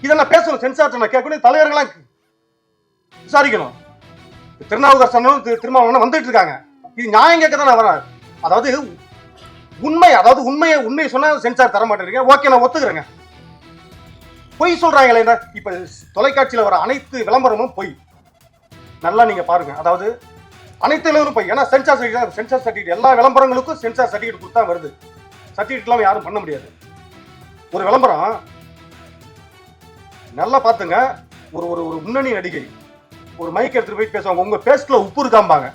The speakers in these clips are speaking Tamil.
இதை நான் பேசணும், சென்சார்ட்ட நான் கேட்கணும், தலைவர்களாம் விசாரிக்கணும். திருநாவுக்கரசனும் திருமாவளவனும் வந்துட்டு இருக்காங்க. இது நியாயம் கேட்க தான் நான் வரேன். அதாவது உண்மையை சொன்னா சென்சார் தர மாட்டேங்க. ஓகே, நான் ஒத்துக்கிறேங்க. பொய் சொல்றாங்களே. இப்ப தொலைக்காட்சியில வர அனைத்து விளம்பரமும் பொய். நல்லா நீங்க பாருங்க. அதாவது அனைத்து விளம்பரம் பொய். ஏன்னா சென்சார் சர்டிஃபிகேட் எல்லா விளம்பரங்களுக்கும் சென்சார் சர்டிஃபிகேட் கொடுத்தா வருது. சர்டிஃபிகேட் எல்லாம் யாரும் பண்ண முடியாது. ஒரு விளம்பரம் நல்லா பாத்துங்க. ஒரு ஒரு ஒரு முன்னணி நடிகை ஒரு மைக் எடுத்துட்டு போய் பேசுவாங்க. உங்க பேஸ்ட்ல உப்பு இருக்காம்பாங்க.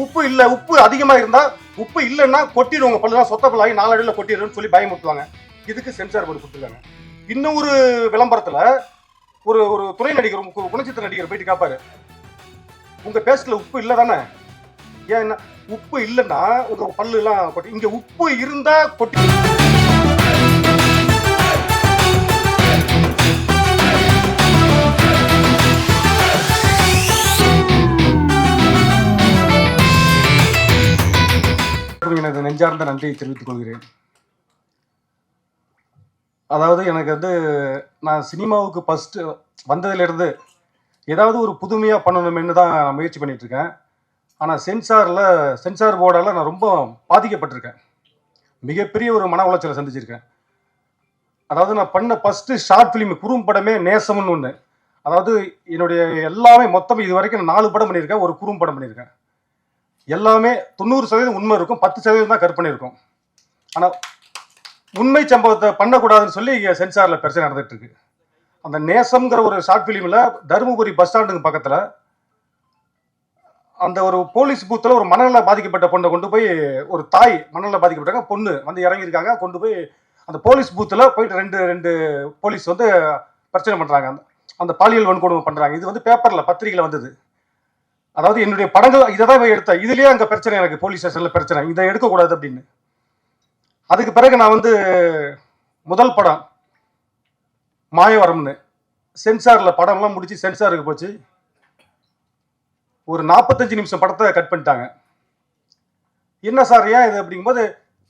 உப்பு இல்ல, உப்பு அதிகமா இருந்தா, உப்பு இல்லைன்னா கொட்டிடுவாங்க, பல்லுதான் சொத்த பல்லாகி 4 அடியில் கொட்டிடுன்னு சொல்லி பயமுறுத்துவாங்க. இதுக்கு சென்சார் போர்டு கொடுத்துருக்காங்க. இன்னும் ஒரு விளம்பரத்துல ஒரு ஒரு துணை நடிகர், குணச்சித்திர நடிகர் போயிட்டு காப்பாரு, உங்க பேஸ்ட்ல உப்பு இல்லை தானே, ஏன் உப்பு இல்லைன்னா உங்க பல்லு எல்லாம் கொட்டி, இங்க உப்பு இருந்தா கொட்டி. எனது நெஞ்சார்ந்த நன்றியை தெரிவித்துக் கொள்கிறேன். அதாவது எனக்கு வந்து நான் சினிமாவுக்கு ஃபர்ஸ்ட் வந்ததிலிருந்து ஏதாவது ஒரு புதுமையாக பண்ணணும்னு தான் நான் முயற்சி பண்ணிட்டு இருக்கேன். ஆனால் சென்சார் போர்டால் நான் ரொம்ப பாதிக்கப்பட்டிருக்கேன். மிகப்பெரிய ஒரு மன உளைச்சலை சந்திச்சிருக்கேன். அதாவது நான் பண்ண ஃபர்ஸ்ட் ஷார்ட் ஃபிலிம் குறும்படமே நேசம்னு ஒன்று. அதாவது என்னுடைய எல்லாமே மொத்தம் இது வரைக்கும் நான் 4 படம் பண்ணியிருக்கேன், ஒரு குறும்படம் பண்ணியிருக்கேன். எல்லாமே 90% உண்மை இருக்கும், 10% தான் கற்பனை இருக்கும். ஆனால் உண்மை சம்பவத்தை பண்ணக்கூடாதுன்னு சொல்லி சென்சாரில் பிரச்சனை நடந்துட்டு இருக்கு. அந்த நேசம்ங்கிற ஒரு ஷார்ட் ஃபிலிமில் தருமபுரி பஸ் ஸ்டாண்டுக்கு பக்கத்தில் அந்த ஒரு போலீஸ் பூத்தில் ஒரு மனநல பாதிக்கப்பட்ட பொண்ணை கொண்டு போய், ஒரு தாய் மனநல பாதிக்கப்பட்டாங்க, பொண்ணு வந்து இறங்கியிருக்காங்க, கொண்டு போய் அந்த போலீஸ் பூத்தில் போயிட்டு ரெண்டு போலீஸ் வந்து பிரச்சனை பண்ணுறாங்க. அந்த பாலியல் வன்கொடுமை பண்ணுறாங்க. இது வந்து பேப்பரில் பத்திரிகையில் வந்தது. அதாவது என்னுடைய படங்கள் இதை தான் எடுத்தேன். இதுலயே அங்கே பிரச்சனை, எனக்கு போலீஸ் ஸ்டேஷனில் பிரச்சனை, இதை எடுக்கக்கூடாது அப்படின்னு. அதுக்கு பிறகு நான் வந்து முதல் படம் மாயவரம்னு சென்சாரில் படம்லாம் முடிச்சு சென்சாருக்கு போச்சு. ஒரு 45 நிமிஷம் படத்தை கட் பண்ணிட்டாங்க. என்ன சார் ஏன் இது அப்படிங்கும்போது,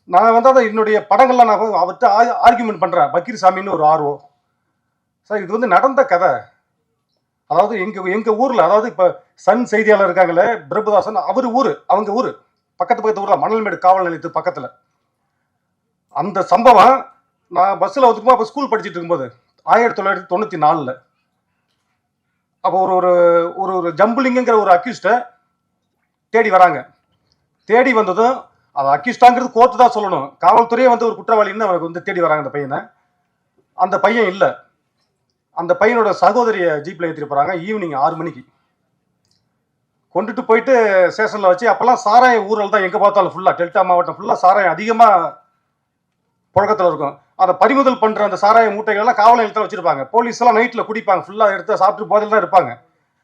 நான் வந்து அதை என்னுடைய படங்கள்லாம் நான் அவர்கிட்ட ஆர்கியூமெண்ட் பண்ணுறேன். பக்கீர் சாமின்னு ஒரு ஆர்வோ சார், இது வந்து நடந்த கதை. அதாவது எங்க ஊர்ல, அதாவது இப்ப சன் செய்தியாளர் இருக்காங்களே பிரபுதாசன், அவர் ஊரு, அவங்க ஊரு பக்கத்து ஊர்ல மணல்மேடு காவல் நிலையத்து பக்கத்துல. அந்த சம்பவம் நான் பஸ்ல வந்துக்குமா, அப்ப ஸ்கூல் படிச்சுட்டு இருக்கும்போது 1994. அப்போ ஒரு ஒரு ஒரு ஜம்புலிங்கிற ஒரு அக்யூஸ்ட தேடி வராங்க. தேடி வந்ததும் அது அக்யூஸ்டாங்கிறது கோர்ட்டு தான் சொல்லணும். காவல்துறையே வந்து ஒரு குற்றவாளின்னு அவருக்கு வந்து தேடி வராங்க அந்த பையனை. அந்த பையன் இல்லை. அந்த பையனோட சகோதரியை ஜீப்ல ஏற்றிட்டு போறாங்க. ஈவினிங் 6 மணிக்கு கொண்டுட்டு போயிட்டு ஸ்டேஷன்ல வச்சு, அப்பெல்லாம் சாராயம் ஊழல் தான் எங்க பார்த்தாலும், ஃபுல்லா டெல்டா மாவட்டம் ஃபுல்லா சாராயம் அதிகமா புழக்கத்தில் இருக்கும். அதை பறிமுதல் பண்ற அந்த சாராய மூட்டைகள் எல்லாம் காவல் நிலையத்தில் வச்சிருப்பாங்க. போலீஸ் எல்லாம் நைட்ல குடிப்பாங்க, ஃபுல்லா எடுத்து சாப்பிட்டு போதில் தான் இருப்பாங்க.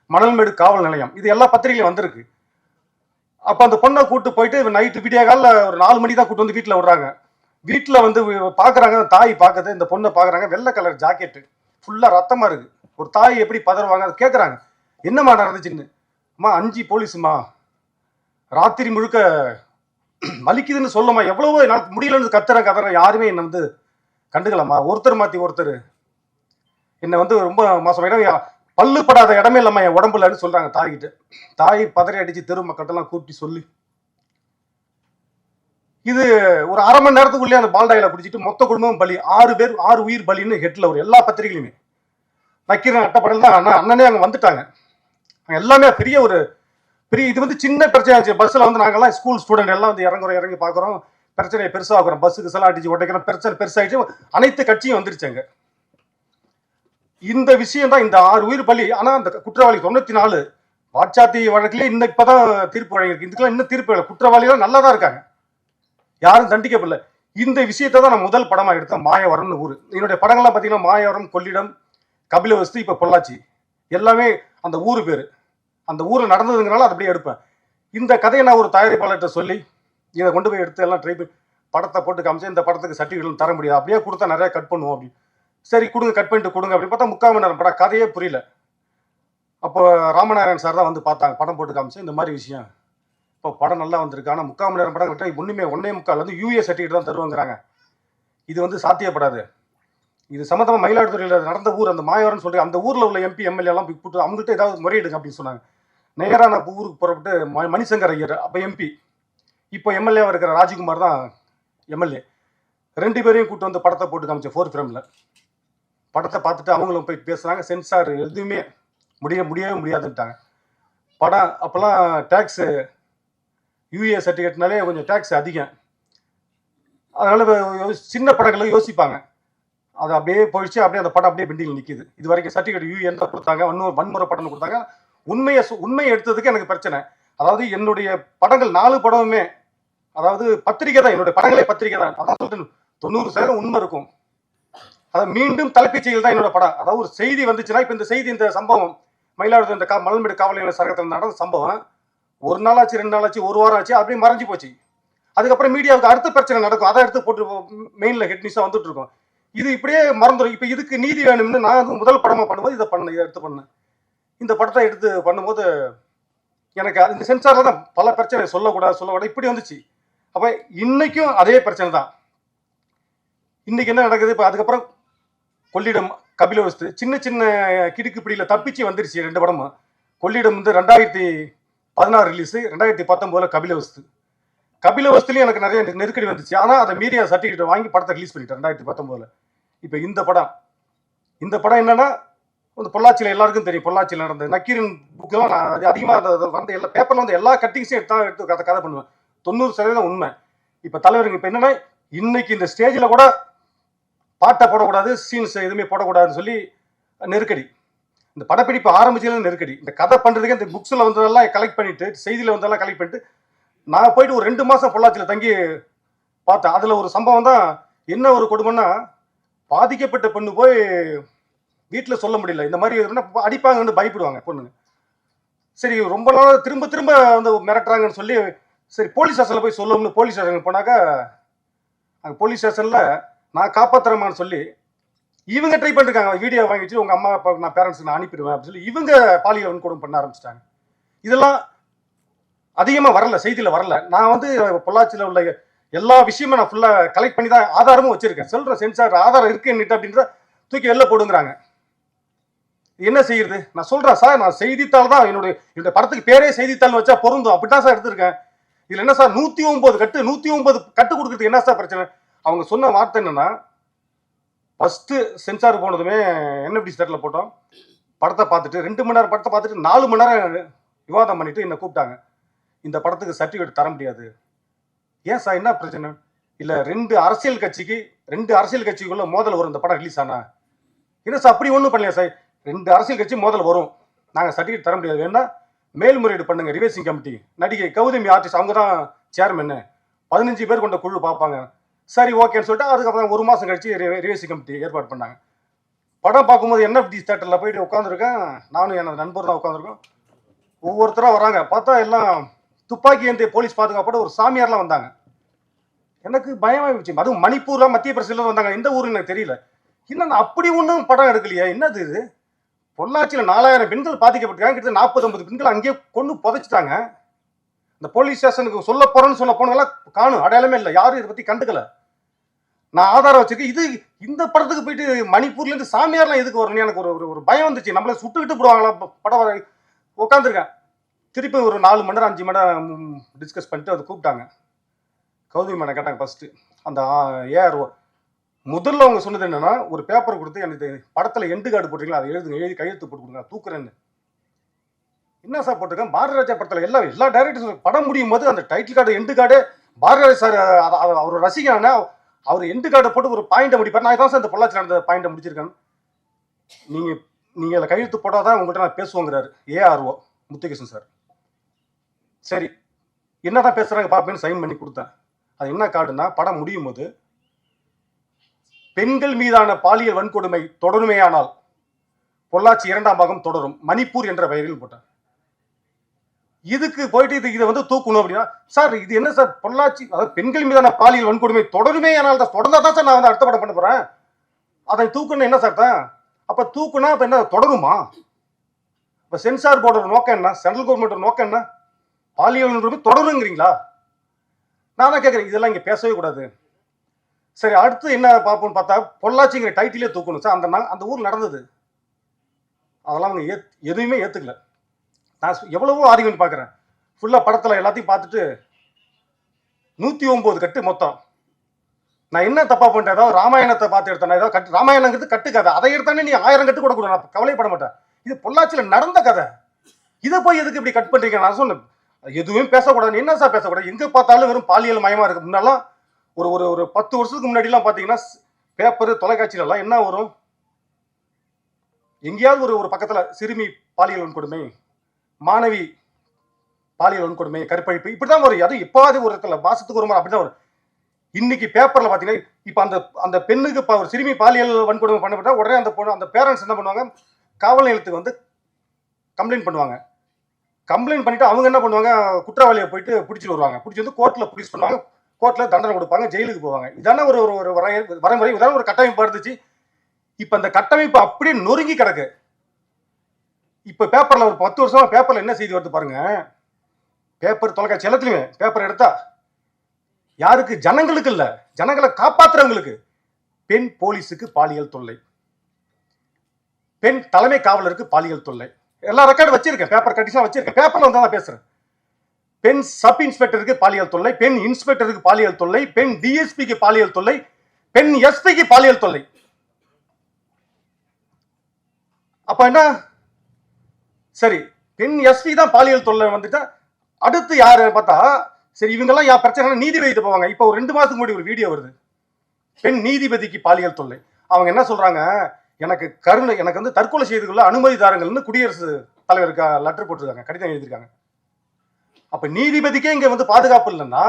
மணல்மேடு காவல் நிலையம், இது எல்லா பத்திரிகையிலும் வந்திருக்கு. அப்ப அந்த பொண்ணை கூட்டு போயிட்டு நைட்டு விடிய காலில் ஒரு 4 மணி தான் கூட்டு வந்து வீட்டில் விடுறாங்க. வீட்டில் வந்து பாக்குறாங்க, தாய் பாக்குது, இந்த பொண்ணை பாக்குறாங்க, வெள்ளை கலர் ஜாக்கெட்டு, ஃபுல்லா ரத்தமா இருக்கு. ஒரு தாய் எப்படி பதறுவாங்க? அதை கேட்குறாங்க, என்னம்மா நடந்துச்சுன்னு. அம்மா 5 போலீஸுமா, ராத்திரி முழுக்க வலிக்குதுன்னு சொல்லுமா, எவ்வளவோ என்னால் முடியலன்னு கத்துறேன், யாருமே என்னை வந்து கண்டுக்கலாமா. ஒருத்தர் மாத்தி ஒருத்தர் என்னை வந்து ரொம்ப மோசம், பல்லு படாத இடமே இல்லம்மா என் உடம்புலன்னு சொல்றாங்க தாய்கிட்ட. தாய் பதறி அடிச்சு தெரு மக்கள்கிட்டலாம் கூப்பிட்டு சொல்லி, இது ஒரு அரை மணி நேரத்துக்குள்ளே அந்த பால்டாயில குடிச்சிட்டு மொத்த குடும்பம் பலி. 6 உயிர் பலின்னு ஹெட்ல ஒரு எல்லா பத்திரிகையிலுமே நக்கீரன் அட்டப்படல் தான் அண்ணனே அங்கே வந்துட்டாங்க. எல்லாமே பெரிய இது வந்து சின்ன பிரச்சனை ஆச்சு. பஸ்ஸில் வந்து நாங்கள்லாம் ஸ்கூல் ஸ்டூடெண்ட் எல்லாம் வந்து இறங்கி பார்க்குறோம், பிரச்சனையை பெருசாகிறோம், பஸ்ஸுக்கு செல்லாம் அடிச்சு உடைக்கிறோம், பிரச்சனை பெருசாகிடுச்சு. அனைத்து கட்சியும் வந்துருச்சாங்க. இந்த விஷயம் தான், இந்த 6 உயிர் பலி. ஆனால் அந்த குற்றவாளி 94 வாட்சாத்தி வழக்கிலே இன்னும் இப்போதான் தீர்ப்பு வழங்கியிருக்கு. இதுக்கெல்லாம் இன்னும் தீர்ப்பு இல்லை. குற்றவாளிகள் நல்லா தான் இருக்காங்க, யாரும் தண்டிக்கப்படல. இந்த விஷயத்தை தான் நான் முதல் படமாக எடுத்தேன். மாயவரம்னு ஊர். என்னுடைய படங்கள்லாம் பார்த்தீங்கன்னா மாயவரம், கொள்ளிடம், கபிலவஸ்து, இப்போ பொள்ளாச்சி, எல்லாமே அந்த ஊர் பேர். அந்த ஊரில் நடந்ததுங்கிறனால அது அப்படியே எடுப்பேன். இந்த கதையை நான் ஒரு தயாரிப்பாளர்கிட்ட சொல்லி இதை கொண்டு போய் எடுத்து எல்லாம் ட்ரை பண்ணி படத்தை போட்டு காமிச்சேன். இந்த படத்துக்கு சர்டிஃபிகேட் தர முடியாது, அப்படியே கொடுத்தா நிறையா கட் பண்ணுவோம் அப்படின்னு. சரி கொடுங்க, கட் பண்ணிட்டு கொடுங்க அப்படின்னு பார்த்தா 3/4 மணி நேரம் படம், கதையே புரியல. அப்போ ராமநாராயணன் சார் தான் வந்து பார்த்தாங்க, படம் போட்டு காமிச்சேன், இந்த மாதிரி விஷயம். இப்போ படம் நல்லா வந்திருக்கு, ஆனால் 3/4 மணி நேரம் படம் விட்டால் ஒன்றுமே 1.25 வந்து யூஏ சர்டிஃபிகேட் தான் தருவாங்கிறாங்க. இது வந்து சாத்தியப்படாது. இது சம்மந்தமாக மயிலாடுதுறையில் நடந்த ஊர் அந்த மாயவரம்னு சொல்லிட்டு அந்த ஊரில் உள்ள எம்பி எம்எல்ஏ எல்லாம் போய் கூப்பிட்டு அவங்கள்ட்ட ஏதாவது முறையிடுங்க அப்படின்னு சொன்னாங்க. நேராக நான் ஊருக்கு புறப்பட்டு மணிசங்கர் ஐயர் அப்போ எம்பி, இப்போ எம்எல்ஏவாக இருக்கிற ராஜ்குமார் தான் எம்எல்ஏ, 2 பேரையும் கூப்பிட்டு வந்து படத்தை போட்டு காமிச்சேன் 4 ஃப்ரேமில். படத்தை பார்த்துட்டு அவங்களும் போய் பேசுகிறாங்க. சென்சார் எதுவுமே முடியவே முடியாதுன்ட்டாங்க. படம் அப்போல்லாம் டேக்ஸு யூஏ சர்டிஃபிகேட்னாலே கொஞ்சம் டேக்ஸ் அதிகம். அதனால் சின்ன படங்களை யோசிப்பாங்க. அது அப்படியே போயிடுச்சு. அப்படியே அந்த படம் அப்படியே பெண்டிங்கில் நிற்கிது. இது வரைக்கும் சர்டிஃபிகேட் யூஏன்னு தான் கொடுத்தாங்க, வன்முறை படம்னு கொடுத்தாங்க. உண்மையை எடுத்ததுக்கு எனக்கு பிரச்சனை. அதாவது என்னுடைய படங்கள் 4 படமுமே அதாவது பத்திரிகை தான், என்னுடைய படங்களே பத்திரிகை தான். அதான் சொல்லிட்டு 90% உண்மை இருக்கும். அதை மீண்டும் தலைப்புச் செய்திகள் தான் என்னோட படம். அதாவது ஒரு செய்தி வந்துச்சுன்னா, இப்போ இந்த செய்தி, இந்த சம்பவம் மயிலாடுதுறை இந்த மலர்மேடு காவல் நிலைய சரகத்தில் நடந்த சம்பவம் 1 நாள் ஆச்சு, 2 நாள் ஆச்சு, 1 வாரம் ஆச்சு, அப்படியே மறைஞ்சு போச்சு. அதுக்கப்புறம் மீடியாவுக்கு அடுத்த பிரச்சனை நடக்கும், அதை எடுத்து போட்டு மெயினில் ஹெட் நியூஸாக வந்துட்டு இருக்கும். இது இப்படியே மறந்துடும். இப்போ இதுக்கு நீதி வேணும்னு நான் முதல் படமாக பண்ணும்போது இதை எடுத்து பண்ணேன். இந்த படத்தை எடுத்து பண்ணும்போது எனக்கு இந்த சென்சாரில் தான் பல பிரச்சனை சொல்லக்கூடாது இப்படி வந்துச்சு. அப்போ இன்னைக்கும் அதே பிரச்சனை தான். இன்னைக்கு என்ன நடக்குது? இப்போ அதுக்கப்புறம் கொள்ளிடம், கபிலவஸ்து, சின்ன சின்ன கிடுக்குப்பிடியில் தப்பிச்சு வந்துருச்சு 2 படமும். கொள்ளிடம் வந்து 2016 ரிலீஸு, 2019 கபிலவஸ்துலையும் எனக்கு நிறைய நெருக்கடி வந்துச்சு. ஆனால் அதை மீறிய சர்டிஃபிகேட் வாங்கி படத்தை ரிலீஸ் பண்ணிட்டேன் 2019. இப்போ இந்த படம் என்னன்னா, வந்து பொள்ளாச்சியில் எல்லாருக்கும் தெரியும். பொள்ளாச்சியில் நடந்த நக்கீரன் புக்கெல்லாம் நான் அதிகமாக வந்த எல்லா பேப்பரில் வந்து எல்லா கட்டிங்ஸையும் எடுத்து கதை பண்ணுவேன். 90% உண்மை. இப்போ தலைவருக்கு இப்போ என்னன்னா, இன்னைக்கு இந்த ஸ்டேஜில் கூட பாட்டை போடக்கூடாது, சீன்ஸ் எதுவுமே போடக்கூடாதுன்னு சொல்லி நெருக்கடி. இந்த படப்பிடிப்பு ஆரம்பிச்சதுல நெருக்கடி. இந்த கதை பண்ணுறதுக்கு இந்த புக்ஸில் வந்ததெல்லாம் கலெக்ட் பண்ணிட்டு, செய்தியில் வந்ததெல்லாம் கலெக்ட் பண்ணிட்டு, நான் போயிட்டு ஒரு 2 மாதம் பொள்ளாச்சியில் தங்கி பார்த்தேன். அதில் ஒரு சம்பவம் தான். என்ன ஒரு கொடுமைன்னா, பாதிக்கப்பட்ட பொண்ணு போய் வீட்டில் சொல்ல முடியல, இந்த மாதிரி அடிப்பாங்கன்னு பயப்படுவாங்க பொண்ணுங்க. சரி, ரொம்ப நாள் திரும்ப திரும்ப வந்து மிரட்டுறாங்கன்னு சொல்லி, சரி போலீஸ் ஸ்டேஷனில் போய் சொல்லணும்னு போலீஸ் ஸ்டேஷனுக்கு போனாக்கா, அங்கே போலீஸ் ஸ்டேஷனில் நான் காப்பாற்றுறேமான்னு சொல்லி இவங்க ட்ரை பண்ணிருக்காங்க. வீடியோ வாங்கி வச்சு உங்கள் அம்மா அப்பா நான் பேரண்ட்ஸுக்கு நான் அனுப்பிடுவேன் அப்படின்னு சொல்லி இவங்க பாலியல் வன்கொடுமை பண்ண ஆரம்பிச்சிட்டாங்க. இதெல்லாம் அதிகமாக வரல, செய்தியில் வரல. நான் வந்து பொள்ளாச்சியில் உள்ள எல்லா விஷயமும் நான் ஃபுல்லாக கலெக்ட் பண்ணி தான் ஆதாரமும் வச்சிருக்கேன். சொல்கிறேன், சென்சார் ஆதாரம் இருக்குன்னுட்டு அப்படின்ற தூக்கி வெளில போடுங்கிறாங்க. என்ன செய்யுது? நான் சொல்கிறேன் சார், நான் செய்தித்தாள் தான் என்னுடைய படத்துக்கு பேரே செய்தித்தாள்னு வச்சா பொருந்தும், அப்படி தான் சார் எடுத்திருக்கேன். இதில் என்ன சார் 109 கட்டு கொடுக்குறதுக்கு என்ன சார் பிரச்சனை? அவங்க சொன்ன வார்த்தை என்னன்னா, ஃபஸ்ட்டு சென்சார் போனதுமே என்எஃப்டி தேட்டரில் போட்டோம். படத்தை பார்த்துட்டு 2 மணி நேரம் படத்தை பார்த்துட்டு 4 மணி நேரம் விவாதம் பண்ணிட்டு என்னை கூப்பிட்டாங்க. இந்த படத்துக்கு சர்டிஃபிகேட் தர முடியாது. ஏன் சார், என்ன பிரச்சனை? இல்லை, 2 அரசியல் கட்சிக்குள்ள மோதல் வரும் இந்த படம் ரிலீஸ் ஆனா. என்ன சார், அப்படி ஒன்றும் பண்ணலையா சார்? 2 அரசியல் கட்சி மோதல் வரும், நாங்கள் சர்டிஃபிகேட் தர முடியாது, வேணா மேல்முறையீடு பண்ணுங்க. ரிவைசிங் கமிட்டி, நடிகை கௌதமி ஆர்டிஸ்ட் அவங்க தான் சேர்மன், 15 பேர் கொண்ட குழு பார்ப்பாங்க. சரி, ஓகேன்னு சொல்லிட்டு அதுக்கப்புறம் 1 மாதம் கழிச்சு ரிவைசிங் கமிட்டி ஏற்பாடு பண்ணாங்க. படம் பார்க்கும்போது என்எஃப்டி தேட்டரில் போயிட்டு உட்காந்துருக்கேன். நானும் எனது நண்பர் தான் உட்காந்துருக்கோம். ஒவ்வொருத்தராக வராங்க. பார்த்தா எல்லாம் துப்பாக்கி ஏந்திய போலீஸ் பாதுகாப்போட ஒரு சாமியார்லாம் வந்தாங்க. எனக்கு பயமாகிடுச்சு. அதுவும் மணிப்பூர்ல மத்திய பிரதேசத்துல வந்தாங்க. எந்த ஊருன்னு எனக்கு தெரியல. இன்னும் அப்படி ஒன்றும் படம் எடுக்கலையா? என்னது இது? பொள்ளாச்சியில் 4000 பெண்கள் பாதிக்கப்பட்டிருக்காங்க. கிட்ட 40-50 பெண்கள் அங்கேயே கொண்டு புதைச்சிட்டாங்க. இந்த போலீஸ் ஸ்டேஷனுக்கு சொல்ல போனவங்களாம் காணும், அடையாளமே இல்லை. யாரும் இதை பற்றி கண்டுக்கல. நான் ஆதாரம் வச்சிருக்கேன். இந்த படத்துக்கு போயிட்டு மணிப்பூர்லேருந்து சாமியார்லாம் எதுக்கு வரணும்? எனக்கு ஒரு பயம் வந்துச்சு. நம்மள சுட்டுக்கிட்டு போடுவாங்களா? படம் உட்காந்துருக்கேன். திருப்பி ஒரு 4 மணி நேரம் 5 மணி நேரம் டிஸ்கஸ் பண்ணிட்டு அதை கூப்பிட்டாங்க. கௌதமி மேடம் கேட்டாங்க. ஃபர்ஸ்ட் அந்த ஏஆர்ஓ முதல்ல அவங்க சொன்னது என்னன்னா, ஒரு பேப்பர் கொடுத்து எனக்கு படத்துல எண்டு கார்டு போட்டிருக்கீங்களா, அதை எழுதி கையெழுத்து போட்டு கொடுங்க, தூக்குறேன்னு. என்ன சார் போட்டிருக்கேன்? பாரதிராஜா படத்துல எல்லா டைரக்டர்ஸ் படம் முடியும் போது அந்த title card end card Bharathiraja sir அவர் ரசிகனா அவர் எண்டு கார்டை போட்டு ஒரு பாயிண்டை முடிப்பார். நான் தான் சார் இந்த பொள்ளாச்சி நடந்த பாயிண்டை முடிச்சிருக்கேன். நீங்க அதில் கையெழுத்து போட்டாதான் உங்கள்கிட்ட நான் பேசுவோங்கிறாரு ஏஆர்ஓ முத்துகிருஷ்ணன் சார். சரி, என்னதான் பேசுறாங்க பாப்பேன்னு சைன் பண்ணி கொடுத்தேன். அது என்ன கார்டுன்னா, படம் முடியும் போது பெண்கள் மீதான பாலியல் வன்கொடுமை தொடருமேயானால் பொள்ளாச்சி 2ஆம் பாகம் தொடரும், மணிப்பூர் என்ற பெயரில் போட்டார். இதுக்கு போயிட்டு இதை வந்து தூக்கணும் அப்படின்னா, சார் இது என்ன சார் பொள்ளாச்சி, அதாவது பெண்கள் மீதான பாலியல் வன்கொடுமை தொடருமேயானால் தான், தொடர்ந்தா தான் சார் நான் வந்து அடுத்த படம் பண்ண போறேன். அதை தூக்கணும் என்ன சார் தான்? அப்ப தூக்குனா இப்ப என்ன தொடருமா? இப்ப சென்சார் போர்டோட நோக்கம் என்ன? சென்ட்ரல் கவர்மெண்ட் நோக்கம் என்ன? பாலியல் வன்கொடுமை தொடருங்கிறீங்களா? நான் தான் கேட்குறேன். இதெல்லாம் இங்கே பேசவே கூடாது. சரி, அடுத்து என்ன பார்ப்போம்னு பார்த்தா பொள்ளாச்சிங்கிற டைட்டிலே தூக்கணும் சார். அந்த ஊர் நடந்தது, அதெல்லாம் அவங்க எதுவுமே ஏத்துக்கல. நான் எவ்வளவோ ஆர்கியூமெண்ட் பார்க்குறேன், ஃபுல்லா படத்துல எல்லாத்தையும் பார்த்துட்டு 109 கட்டு மொத்தம். நான் என்ன தப்பா பண்ணிட்டேன்? ஏதாவது ராமாயணத்தை பார்த்து எடுத்தேன், ஏதாவது கட்டு ராமாயணங்கிறது கட்டுக்கதை, அதை எடுத்தானே நீ 1000 கட்டு கூட நான் கவலைப்பட மாட்டேன். இது பொள்ளாச்சியில நடந்த கதை, இதை போய் எதுக்கு இப்படி கட் பண்றீங்க? நான் சொன்னேன் எதுவும் பேசக்கூடாது. என்ன சார் பேசக்கூடாது? எங்க பார்த்தாலும் வெறும் பாலியல் மயமா இருக்கு. முன்னெல்லாம் ஒரு ஒரு ஒரு 10 வருஷத்துக்கு முன்னாடி எல்லாம் பாத்தீங்கன்னா பேப்பர் தொலைக்காட்சியில எல்லாம் என்ன வரும்? எங்கேயாவது ஒரு பக்கத்துல சிறுமி பாலியல் வன்கொடுமை, மாணவி பாலியல் வன்கொடுமை, கற்பழிப்பு, இப்படிதான் வரும். அது எப்பாவது ஒரு இடத்துல மாசத்துக்கு ஒரு முறை அப்படிதான் வரும். இன்னைக்கு பேப்பர்ல பாத்தீங்கன்னா இப்ப அந்த பெண்ணுக்கு ஒரு சிறுமி பாலியல் வன்கொடுமை பண்ணப்பட்டா உடனே அந்த பேரண்ட்ஸ் என்ன பண்ணுவாங்க? காவல் நிலையத்துக்கு வந்து கம்ப்ளைண்ட் பண்ணுவாங்க. கம்ப்ளைண்ட் பண்ணிட்டு அவங்க என்ன பண்ணுவாங்க? குற்றவாளியை போயிட்டு பிடிச்சிட்டு வருவாங்க. பிடிச்சி வந்து கோர்ட்ல ப்ரொடியூஸ் பண்ணுவாங்க. கோர்ட்ல தண்டனை கொடுப்பாங்க, ஜெயிலுக்கு போவாங்க. இதான ஒரு வரைமுறை, இதான ஒரு கட்டமைப்பு இருந்துச்சு. இப்ப அந்த கட்டமைப்பு அப்படியே நொறுங்கி கிடக்கு. இப்ப பேப்பர்ல ஒரு 10 வருஷமா பேப்பர்ல என்ன செய்தி வருது பாருங்க. பேப்பர் தொலைக்காட்சி எல்லாத்துலயுமே பேப்பர் எடுத்தா யாருக்கு? ஜனங்களுக்கு இல்ல, ஜனங்களை காப்பாத்துறவங்களுக்கு. பெண் போலீஸுக்கு பாலியல் தொல்லை, பெண் தலைமை காவலருக்கு பாலியல் தொல்லை, எல்லா ரெக்கார்டு வச்சிருக்கேன், பேப்பர் கட்டிஷன் வச்சிருக்கேன். பேப்பர்ல வந்து நான் பேசுறேன். பெண் சப் இன்ஸ்பெக்டருக்கு பாலியல் தொல்லை, பெண் இன்ஸ்பெக்டருக்கு பாலியல் தொல்லை, பெண் டிஎஸ்பிக்கு பாலியல் தொல்லை, பெண் எஸ்பிக்கு பாலியல் தொல்லை. அப்ப என்ன? சரி, பெண் எஸ்பி தான் பாலியல் தொல்லை வந்துட்டா அடுத்து யாரு பார்த்தா, சரி இவங்கெல்லாம் யா பிரச்சனை நீதிபதி போவாங்க. இப்ப ஒரு 2 மாசத்துக்கு முன்னாடி ஒரு வீடியோ வருது, பெண் நீதிபதிக்கு பாலியல் தொல்லை. அவங்க என்ன சொல்றாங்க? எனக்கு வந்து தற்கொலை செய்துக்குள்ள அனுமதி தாருங்கள்னு குடியரசுத் தலைவருக்கு லெட்டர் போட்டிருக்காங்க, கடிதம் எழுதியிருக்காங்க. அப்ப நீதிபதிக்கே இங்க வந்து பாதுகாப்பு இல்லைன்னா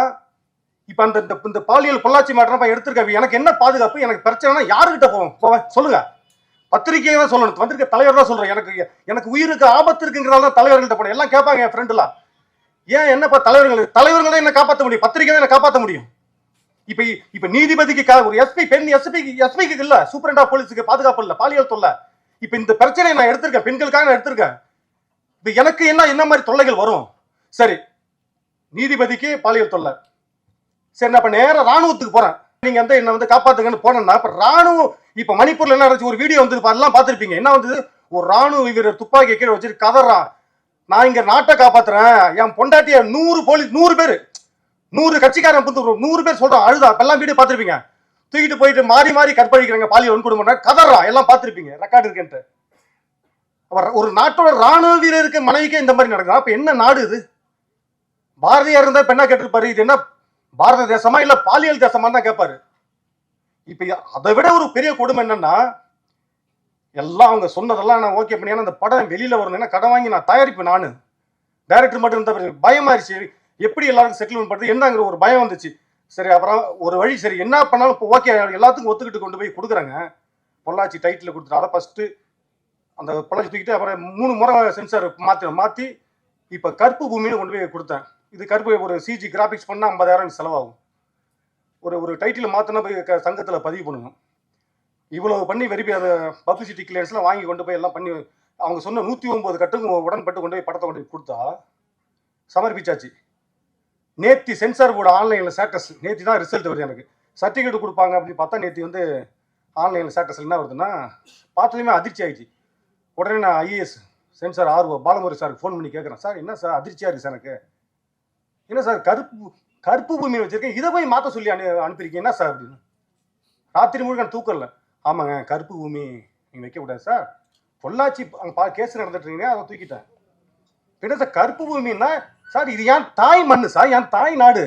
இப்ப இந்த பாலியல் பொள்ளாச்சி மாற்றம் எடுத்திருக்காங்க. எனக்கு என்ன பாதுகாப்பு? எனக்கு பிரச்சனைனா யாருக்கிட்ட போவேன் சொல்லுங்க? பத்திரிகையை தான் சொல்லணும், வந்திருக்க தலைவர் தான் சொல்றேன். எனக்கு உயிருக்கு ஆபத்து இருக்குங்கிறதால தான் தலைவர்கள்ட்ட போனேன். எல்லாம் கேட்பாங்க என் ஃப்ரெண்ட் எல்லாம், ஏன் என்னப்பா தலைவர்கள் தான் என்ன காப்பாற்ற முடியும், பத்திரிகை தான் என்ன காப்பாற்ற முடியும். இப்ப நீதிபதிக்கு ஒரு எஸ்பி, பெண் எஸ்பிக்கு இல்ல, சூப்பரண்ட் ஆஃப் போலீஸுக்கு பாதுகாப்பு இல்ல, பாலியல் தொல்லை. இப்ப இந்த பிரச்சனையை நான் எடுத்திருக்கேன், பெண்களுக்காக நான் எடுத்திருக்கேன். இப்ப எனக்கு என்ன மாதிரி தொல்லைகள் வரும்? சரி, நீதிபதிக்கு பாலியல் தொல்லை. சரி, நான் இப்ப நேரம் ராணுவத்துக்கு போறேன், நீங்க வந்து என்ன வந்து காப்பாத்துங்கன்னு போனேன்னா, இப்ப ராணுவம் இப்ப மணிப்பூர்ல என்ன நடந்துச்சு? ஒரு வீடியோ வந்து எல்லாம் பார்த்திருப்பீங்க. என்ன வந்தது? ஒரு ராணுவ வீரர் துப்பாக்கி கீழே வச்சுட்டு கதறான், நான் இங்க நாட்டை காப்பாத்துறேன், என் பொண்டாட்டிய 100 போலீஸ் 100 பேர் 100 கட்சிக்காரன் 100 பேர் சொல்றான், அழுதா. எல்லாம் வீடியோ பார்த்திருப்பீங்க. தூக்கிட்டு போயிட்டு மாறி கற்பழிக்கிறாங்க, பாலியல் வன்கொடுமை கதறான், எல்லாம் பார்த்திருப்பீங்க, ரெக்கார்டு இருக்குன்ட்டு. ஒரு நாட்டோட ராணுவ வீரருக்கு மனைவிக்கே இந்த மாதிரி நடக்குது. அப்ப என்ன நாடு இது? பாரதியார் இருந்தா இப்ப என்ன கேட்டிருப்பாரு? இது என்ன பாரத தேசமா இல்ல பாலியல் தேசமா தான் கேட்பாரு. இப்ப அதை விட ஒரு பெரிய கொடுமை என்னன்னா, எல்லாம் அவங்க சொன்னதெல்லாம் நான் ஓகே பண்ணி, அந்த படம் வெளியில வரணும்னா கடன் வாங்கி நான் தயாரிப்பு, நானு டைரக்டர் மட்டும் இருந்தா பயமாயிருச்சு. எப்படி எல்லாருக்கும் செட்டில்மெண்ட் பண்றது என்னங்கிற ஒரு பயம் வந்துச்சு. சரி, அப்புறம் ஒரு வழி, சரி என்ன பண்ணாலும் இப்போ ஓகே எல்லாத்துக்கும் ஒத்துக்கிட்டு கொண்டு போய் கொடுக்குறாங்க. பொள்ளாச்சி டைட்டில் கொடுத்துட்டு அதை ஃபர்ஸ்ட் அந்த பொள்ளாச்சி தூக்கிட்டு அப்புறம் 3 முறை சென்சார் மாற்றி இப்போ கருப்பு பூமின்னு கொண்டு போய் கொடுத்தேன். இது கருப்பு ஒரு சிஜி கிராபிக்ஸ் பண்ணால் 50,000 செலவாகும். ஒரு டைட்டில் மாற்றினா போய் சங்கத்தில் பதிவு பண்ணணும். இவ்வளவு பண்ணி வெறிப்பி அதை பப்ளிசிட்டி கிளியரன்ஸ்லாம் வாங்கி கொண்டு போய் எல்லாம் பண்ணி அவங்க சொன்ன 109 கட்டுக்கும் உடன்பட்டு கொண்டு போய் படத்தை கொண்டு போய் கொடுத்தா சமர்ப்பிச்சாச்சு. நேத்தி சென்சார் போர்டு ஆன்லைனில் ஸ்டேட்டஸ், நேத்தி தான் ரிசல்ட் வருது. எனக்கு சர்டிஃபிகேட் கொடுப்பாங்க அப்படின்னு பார்த்தா நேற்று வந்து ஆன்லைனில் ஸ்டேட்டஸ் என்ன வருதுன்னா, பார்த்ததுமே அதிர்ச்சி ஆகிடுச்சு. உடனே நான் ஐஏஎஸ் சென்சார் ஆர்வோ பாலமுருகன் சாருக்கு ஃபோன் பண்ணி கேட்குறேன், சார் என்ன சார் அதிர்ச்சியாக இருக்குது சார், எனக்கு என்ன சார் கருப்பு பூமி வச்சுருக்கேன், இதை போய் மாற்ற சொல்லி அனுப்பியிருக்கீங்க என்ன சார் அப்படின்னு. ராத்திரி முழுக்க தூக்கம் இல்லை. ஆமாங்க, கருப்பு பூமி நீங்கள் வைக்கக்கூடாது சார், பொள்ளாச்சி அங்கே கேஸ் நடந்துட்டுருக்கீங்க, அதை தூக்கிட்டேன். என்ன சார் கருப்பு பூமின்னா? சார் இது என் தாய் மண்ணு சார், என் தாய் நாடு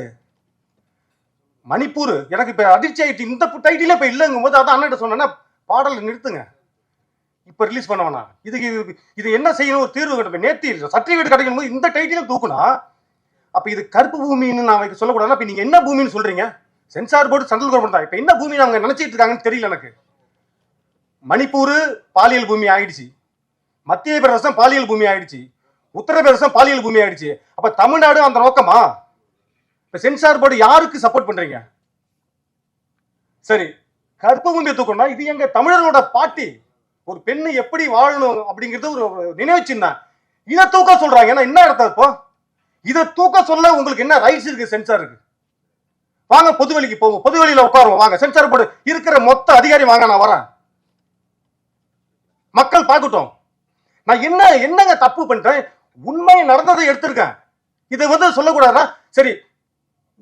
மணிப்பூர். எனக்கு இப்போ அதிர்ச்சி ஆகிடுச்சு, இந்த டைட்டிலே இப்போ இல்லைங்கும் போது அதான் அண்ணன் சொன்னேன்னா பாடலை நிறுத்துங்க, இப்போ ரிலீஸ் பண்ண வேணாம், இது என்ன செய்யணும், ஒரு தீர்வு கட்டணும். நேற்று சர்டிஃபிகேட் கிடைக்கும் போது இந்த டைட்டிலும் தூக்குனா அப்போ இது கருப்பு பூமின்னு நான் சொல்லக்கூடாது. இப்போ நீங்கள் என்ன பூமின்னு சொல்றீங்க? சென்சார் போர்டு சென்ட்ரல் கவர்மெண்ட் தான். இப்போ என்ன பூமி அவங்க நினைச்சிட்டு இருக்காங்கன்னு தெரியல எனக்கு. மணிப்பூர் பாலியல் பூமி ஆயிடுச்சு, மத்திய பிரதேசம் பாலியல் பூமி ஆயிடுச்சு, உத்தரப்பிரதேசம் பாலியல் பூமி ஆயிடுச்சு. அப்ப தமிழ்நாடு அந்த நோக்கமா? இப்ப சென்சார் போர்டு யாருக்கு சப்போர்ட் பண்றீங்க? சரி, கருப்பு பூமியை தூக்கணும்னா இது எங்க தமிழர்களோட பாட்டி, ஒரு பெண்ணு எப்படி வாழணும் அப்படிங்கிறது ஒரு நினைவு சின்னம். இதை தூக்க சொல்றாங்க, என்ன அர்த்தம்? இப்போ இதை தூக்க சொல்ல உங்களுக்கு என்ன ரைட்ஸ் இருக்கு சென்சாருக்கு? வாங்க பொதுவெளிக்கு போவோம், பொதுவெளியில உட்காருவோம், வாங்க சென்சார் போர்டு இருக்கிற மொத்த அதிகாரி வாங்க, நான் வரேன், மக்கள் பார்க்கட்டும் நான் என்னங்க தப்பு பண்றேன். உண்மை நடந்ததை எடுத்திருக்கேன். இதை வந்து சொல்லக்கூடாதா? சரி,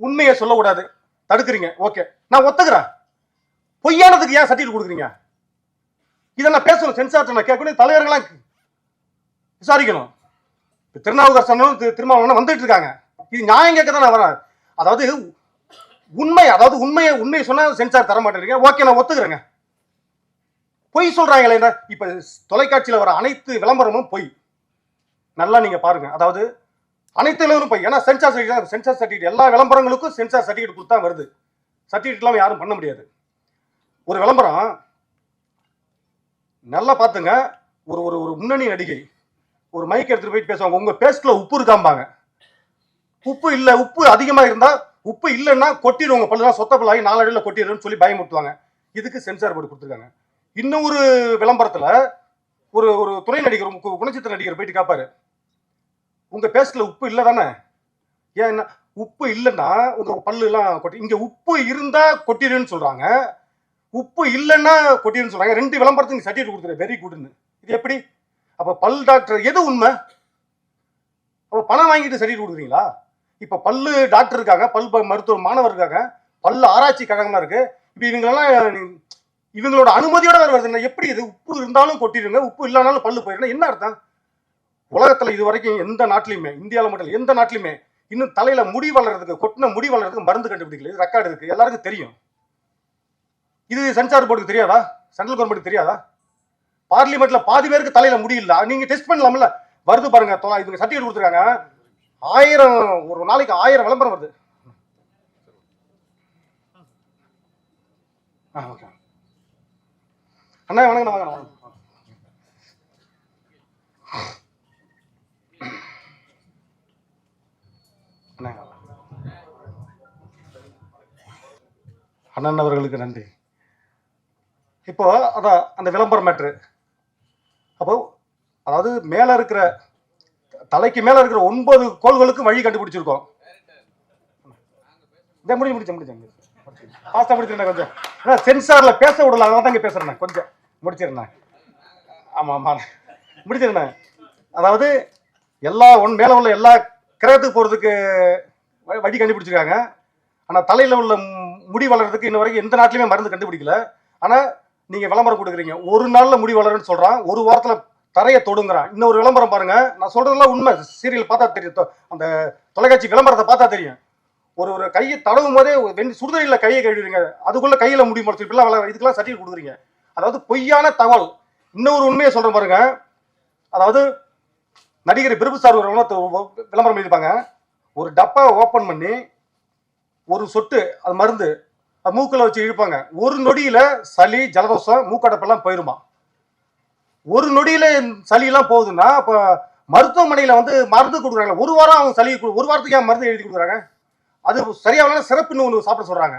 உண்மையை சொல்லக்கூடாது, தடுக்கிறீங்க, ஓகே, நான் ஒத்துக்கிறேன். பொய்யானதுக்கு ஏன் சர்டிபிகேட் கொடுக்குறீங்க? இதை நான் பேசணும், சென்சார் நான் கேட்கணும், தலைவர்களாம் விசாரிக்கணும். திருநாவுக்கரசனும் திருமாவளவனும் வந்துட்டு இருக்காங்க, இது நியாயம் கேட்க தான் நான் வரேன். அதாவது உண்மையை சொன்னா சென்சார் தர மாட்டேங்க, ஓகே நான் ஒத்துக்கிறேங்க. பொய் சொல்றாங்களே, இப்ப தொலைக்காட்சியில வர அனைத்து விளம்பரமும் பொய், நல்லா நீங்க பாருங்க. அதாவது அனைத்து பொய், ஏன்னா சென்சார் சர்டிபிகேட் எல்லா விளம்பரங்களுக்கும் சென்சார் சர்டிபிகேட் கொடுத்தா வருது, சர்டிபிகேட் இல்லாம யாரும் பண்ண முடியாது. ஒரு விளம்பரம் நல்லா பாத்துங்க, ஒரு ஒரு முன்னணி நடிகை ஒரு மைக் எடுத்துட்டு போயிட்டு பேசுவாங்க, உங்க பேஸ்ட்ல உப்பு இருக்காம்பாங்க, உப்பு இல்ல, உப்பு அதிகமா இருந்தா, உப்பு இல்லைன்னா கொட்டிடுவாங்க, பல்லுலாம் சொத்த பல்லாகி 4 அடியில் கொட்டிடுன்னு சொல்லி பயமுறுத்துவாங்க. இதுக்கு சென்சார் போர்டு கொடுத்துருக்காங்க. இன்னொரு விளம்பரத்துல ஒரு ஒரு துணை நடிகர், குணச்சித்திர நடிகர் போயிட்டு காப்பாரு, உங்க பேஸ்ட்ல உப்பு இல்லை தானே, ஏன் உப்பு இல்லைன்னா உங்க பல்லு எல்லாம் கொட்டி, இங்க உப்பு இருந்தா கொட்டிடுன்னு சொல்றாங்க, உப்பு இல்லைன்னா கொட்டிடுன்னு சொல்றாங்க. 2 விளம்பரத்துக்கு சர்டிஃபிகேட் கொடுத்துரு, வெரி குட்னு. இது எப்படி? அப்ப பல் டாக்டர் எது உண்மை? அப்ப பணம் வாங்கிட்டு சர்டிஃபிகேட் கொடுக்குறீங்களா? இப்ப பல்லு டாக்டர் இருக்காங்க, பல் மருத்துவ மாணவர் இருக்காங்க, பல்லு ஆராய்ச்சி கழகமா இருக்கு, இப்ப இவங்களோட அனுமதியோட வேற வருது. எப்படி இது? உப்பு இருந்தாலும் கொட்டிடுங்க, உப்பு இல்லைனாலும் பல்லு போயிடும், என்ன அர்த்தம்? உலகத்துல இது வரைக்கும் எந்த நாட்டிலையுமே, இந்தியாவில் மட்டும் எந்த நாட்டிலுமே இன்னும் தலையில முடி வளர்றதுக்கு, கொட்டின முடி வளர்றதுக்கு மருந்து கண்டுபிடிக்கல. இது ரெக்கார்டு இருக்கு, எல்லாருக்கும் தெரியும். இது சென்சார் போர்டுக்கு தெரியாதா? சென்ட்ரல் கவர்மெண்ட் தெரியாதா? பார்லிமெண்ட்ல பாதி பேருக்கு தலையில முடி இல்ல, நீங்க டெஸ்ட் பண்ணலாம்ல. வருது பாருங்க, இவங்க சர்டிஃபிகேட் கொடுத்துருக்காங்க, 1000 ஒரு நாளைக்கு 1000 விளம்பரம் வருது. அண்ணா வணக்கம், வாங்க. அண்ணன் அவர்களுக்கு நன்றி. இப்போ அதான் அந்த விளம்பரம் மேட்ரு. அப்போ அதாவது மேல இருக்கிற தலைக்கு மேல இருக்கிற 9 கோள்களுக்கு வழி கண்டுபிடிச்சிருக்கோம். முடிச்சிருந்தேன் கொஞ்சம், சென்சார்ல பேச விடல, அதான் இங்க பேசுறேன், கொஞ்சம் முடிச்சிருந்தேன். ஆமா ஆமா முடிச்சிருந்தேன். அதாவது எல்லா மேல உள்ள எல்லா கிரகத்துக்கு போறதுக்கு வழி கண்டுபிடிச்சிருக்காங்க. ஆனா தலையில உள்ள முடி வளர்றதுக்கு இன்ன வரைக்கும் எந்த நாட்டிலுமே மருந்து கண்டுபிடிக்கல. ஆனா நீங்க விளம்பரம் கொடுக்குறீங்க, ஒரு நாள்ல முடி வளருன்னு சொல்றான், ஒரு வாரத்துல தரையை தொடுங்கிறான். இன்னொரு விளம்பரம் பாருங்க, நான் சொல்றதெல்லாம் உண்மை, சீரியல் பார்த்தா தெரியும், அந்த தொலைக்காட்சி விளம்பரத்தை பார்த்தா தெரியும். ஒரு கையை தடவும் போதே சுடுதலில் கையை கழுவிடுங்க, அதுக்குள்ள கையில முடி முளைச்சு, இதுக்கெல்லாம் சர்டிஃபிகேட் கொடுக்குறீங்க. அதாவது பொய்யான தகவல். இன்னொரு உண்மையை சொல்றேன் பாருங்க, அதாவது நடிகர் பிரபு சார் ஒரு விளம்பரம் எழுதிப்பாங்க, ஒரு டப்பா ஓபன் பண்ணி ஒரு சொட்டு அது மருந்து மூக்கில் வச்சு இழுப்பாங்க, ஒரு நொடியில சளி ஜலதோஷம் மூக்கடப்பெல்லாம் போயிருமா. ஒரு நொடியில சளி எல்லாம் போகுதுன்னா அப்ப மருத்துவமனையில வந்து மருந்து கொடுக்குறாங்க, ஒரு வாரம் அவங்க சளி, ஒரு வாரத்துக்கு ஏன் மருந்து எழுதி கொடுக்குறாங்க? அது சரியான சிறப்புன்னு ஒன்று சாப்பிட சொல்றாங்க.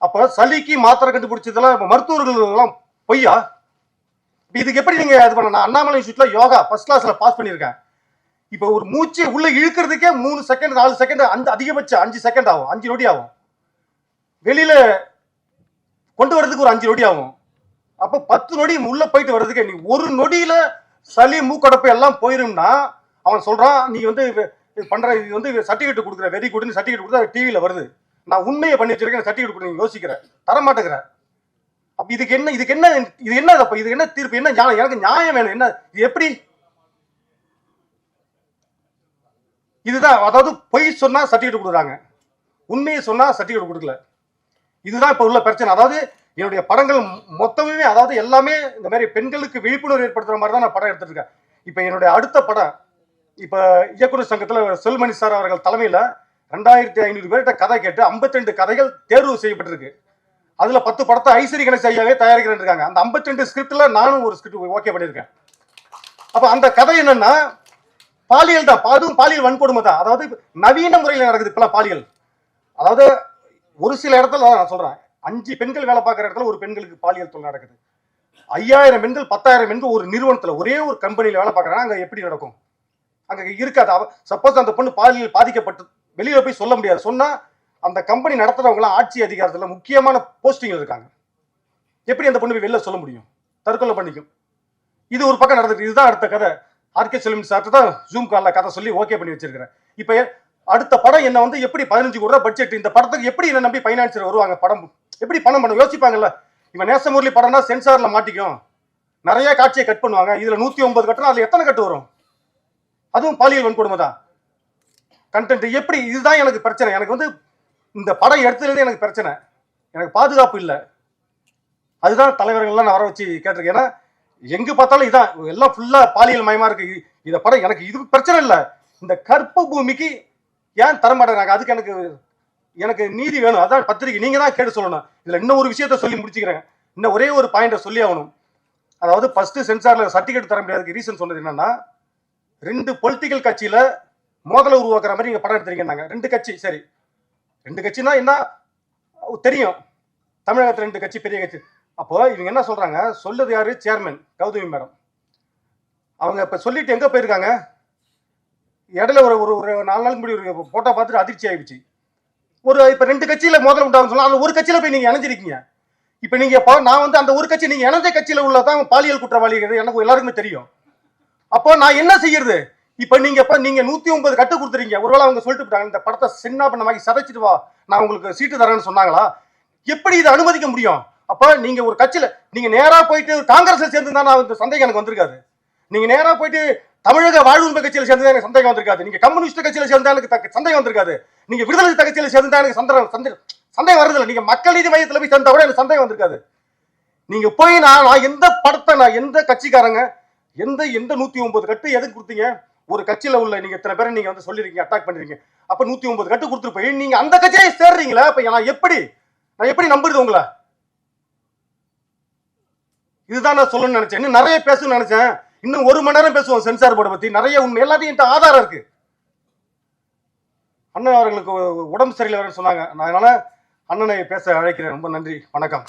அப்ப சளிக்கு மாத்திரை கண்டுபிடிச்சதெல்லாம் மருத்துவர்கள் எல்லாம் பொய்யா? இதுக்கு எப்படி நீங்க இது பண்ண? அண்ணாமலை இன்ஸ்டியூட்ல யோகா ஃபர்ஸ்ட் கிளாஸ்ல பாஸ் பண்ணியிருக்கேன். இப்ப ஒரு மூச்சு உள்ள இழுக்கிறதுக்கே 3 செகண்ட் 4 செகண்ட், அதிகபட்சம் 5 செகண்ட் ஆகும், 5 நொடி ஆகும். வெளியில கொண்டு வர்றதுக்கு ஒரு 5 நொடி ஆகும். அப்ப 10 நொடி உள்ள போயிட்டு வர்றதுக்கு நீ ஒரு நொடியில சளி மூக்கடப்பு எல்லாம் போயிரும்னா அவன் சொல்றான், நீ வந்து பண்ற இது வந்து சர்டிஃபிகேட் கொடுக்குற, வெரி குட்னு சர்டிஃபிகேட் கொடுத்தா டிவியில வருது. நான் உண்மையை பண்ணி வச்சிருக்கேன், சர்டிஃபிகேட் கொடுங்க யோசிக்கிறேன், தர மாட்டேங்கிறேன். அப்ப இதுக்கு என்ன இது என்ன தீர்ப்பு, என்ன நியாயம்? எனக்கு நியாயம் வேணும். என்ன இது? எப்படி? இதுதான், அதாவது பொய் சொன்னா சர்டிஃபிகேட் கொடுக்குறாங்க, உண்மையை சொன்னா சர்டிஃபிகேட் கொடுக்கல. இதுதான் இப்ப உள்ள பிரச்சனை. அதாவது என்னுடைய படங்கள் மொத்தமே, அதாவது எல்லாமே இந்த மாதிரி பெண்களுக்கு விழிப்புணர்வு ஏற்படுத்துற மாதிரி தான் நான் படம் எடுத்துட்டு இருக்கேன். இப்ப என்னுடைய அடுத்த படம், இப்ப இயக்குநர் சங்கத்துல செல்மணி சார் அவர்கள் தலைமையில 2500 பேர்கிட்ட கதை கேட்டு 52 கதைகள் தேர்வு செய்யப்பட்டிருக்கு. அதுல 10 படத்தை ஐஸ்வரி கணேஷ் ஐயாவே தயாரிக்கிறேன் இருக்காங்க. அந்த 52 ஸ்கிரிப்ட்ல நானும் ஒரு ஸ்கிரிப்ட் ஓகே பண்ணியிருக்கேன். அப்ப அந்த கதை என்னன்னா பாலியல் தான், அதுவும் பாலியல் வன்கொடுமை தான். அதாவது நவீன முறையில் நடக்குது இப்பெல்லாம் பாலியல். அதாவது ஒரு சில இடத்துல நான் சொல்றேன், 5 பெண்கள் வேலை பார்க்குற இடத்துல ஒரு பெண்களுக்கு பாலியல் தொல்லை நடக்குது. 5000 பெண்கள் 10,000 பெண்கள் ஒரு நிறுவனத்துல ஒரே ஒரு கம்பெனியில வேலை பார்க்குறாங்க, அங்க எப்படி நடக்கும்? அங்க இருக்காது. சப்போஸ் அந்த பொண்ணு பாலியல் பாதிக்கப்பட்டு வெளியில போய் சொல்ல முடியாது, சொன்னா அந்த கம்பெனி நடத்துறவங்களாம் ஆட்சி அதிகாரத்துல முக்கியமான போஸ்டிங்ல இருக்காங்க. எப்படி அந்த பொண்ணு வெளில சொல்ல முடியும்? தற்கொலை பண்ணிக்கும். இது ஒரு பக்கம் நடந்துட்டு, இதுதான் அடுத்த கதை. ஆர்கே செல்வன் சார்ட்ட தான் ஜூம் கால்ல கதை சொல்லி ஓகே பண்ணி வச்சிருக்கிறேன். இப்ப அடுத்த படம் என்ன வந்து எப்படி 15 கோடி ரூபாய் பட்ஜெட், இந்த படத்துக்கு எப்படி என்ன நம்பி பைனான்சியர் வருவாங்க? படம் எப்படி பணம் பண்ண யோசிப்பாங்கல்ல. இவன் நேசமுரளி படம்னா சென்சார்ல மாட்டிக்கும், நிறைய காட்சியை கட் பண்ணுவாங்க. இதுல 109 கட்டணும், அதுல எத்தனை கட்டு வரும்? அதுவும் பாலியல் வன்கொடுமை தான் கண்டென்ட். எப்படி? இதுதான் எனக்கு பிரச்சனை. எனக்கு வந்து இந்த படம் எடுத்ததுலேருந்து எனக்கு பிரச்சனை. எனக்கு பாதுகாப்பு இல்லை. அதுதான் தலைவர்கள்லாம் நான் வர வச்சு கேட்டிருக்கேன். ஏன்னா எங்க பார்த்தாலும் இதான் எல்லாம் ஃபுல்லா பாலியல் மயமா இருக்கு. இந்த படம் எனக்கு இது பிரச்சனை இல்லை. இந்த கற்ப பூமிக்கு ஏன் தரமாட்டேங்கிறாங்க? அதுக்கு எனக்கு நீதி வேணும். அதான் பத்திரிகை நீங்க தான் கேட்டு சொல்லணும். இதுல இன்னும் ஒரு விஷயத்த சொல்லி முடிச்சுக்கிறேன். இன்னும் ஒரே ஒரு பாயிண்ட சொல்லி ஆகணும். அதாவது ஃபர்ஸ்ட் சென்சார்ல சர்டிபிகேட் தர முடியாதுக்கு ரீசன் சொன்னது என்னன்னா, 2 பொலிட்டிக்கல் கட்சியில மோதலை உருவாக்குற மாதிரி நீங்க படம் எடுத்திருக்கீங்க. 2 கட்சி, சரி 2 கட்சினா என்ன தெரியும், தமிழகத்துல 2 கட்சி பெரிய கட்சி. அப்போ இவங்க என்ன சொல்றாங்க, சொல்லுது யாரு? Chairman Gautami madam. அவங்க இப்ப சொல்லிட்டு எங்க போயிருக்காங்க? இடையில ஒரு ஒரு 4 நாளுக்கு முன்னாடி ஒரு போட்டோ பார்த்துட்டு அதிர்ச்சி ஆயிடுச்சு. இப்ப 2 கட்சியில மோதல் உண்டாகும் சொல்லலாம். அந்த ஒரு கட்சியில போய் நீங்க இணைஞ்சிருக்கீங்க. இப்ப நீங்க நான் வந்து அந்த ஒரு கட்சி, நீங்க இணைஞ்ச கட்சியில உள்ளதான் பாலியல் குற்றவாளிகள் எனக்கு எல்லாருக்குமே தெரியும். அப்போ நான் என்ன செய்யறது? இப்ப நீங்க 109 கட்டு கொடுத்துறீங்க. ஒருவேளை அவங்க சொல்லிட்டு போட்டாங்க, இந்த படத்தை சின்ன பண்ணமாக்கி சதைச்சிட்டு வா, நான் உங்களுக்கு சீட்டு தரேன்னு சொன்னாங்களா? எப்படி இதை அனுமதிக்க முடியும்? அப்ப நீங்க ஒரு கட்சியில நீங்க நேரா போயிட்டு காங்கிரஸ்ல சேர்ந்து தான் இந்த சந்தேகம் எனக்கு வந்திருக்காது. நீங்க நேரா போயிட்டு தமிழக வாழ்வுரிமை கட்சியில சேர்ந்து எனக்கு சந்தேகம் வந்திருக்காது. நீங்க கம்யூனிஸ்ட் கட்சியில சேர்ந்தா எனக்கு சந்தேகம் வந்திருக்காது. நீங்க விடுதலை கட்சியில சேர்ந்தா எனக்கு சந்தேகம் வருது. நீங்க மக்கள் நீதி மையத்துல போய் சேர்ந்தா கூட எனக்கு சந்தேகம் வந்திருக்காது. நீங்க போய் நான் எந்த படத்தை, நான் எந்த கட்சிக்காரங்க, எந்த 109 கட்டு எதுக்கு கொடுத்தீங்க? ஒரு கட்சியில உள்ள நீங்க இத்தனை பேரை நீங்க வந்து சொல்லிருக்கீங்க, அட்டாக் பண்ணிருக்கீங்க. அப்ப 109 கட்டு கொடுத்துட்டு போய் நீங்க அந்த கட்சியிலே சேர்றீங்களா? அப்ப நான் எப்படி நம்புறது உங்களை? இதுதான் நான் சொல்லணும்னு நினைச்சேன். இன்னும் நிறைய பேசணும்னு நினைச்சேன். இன்னும் 1 மணி நேரம் பேசுவோம் சென்சார் போர்டை பத்தி. நிறைய உண்மை எல்லாத்தையும் ஆதாரம் இருக்கு. அண்ணன் அவர்களுக்கு உடம்பு சரியில்லை சொன்னாங்க. நான் அதனால அண்ணனை பேச அழைக்கிறேன். ரொம்ப நன்றி, வணக்கம்.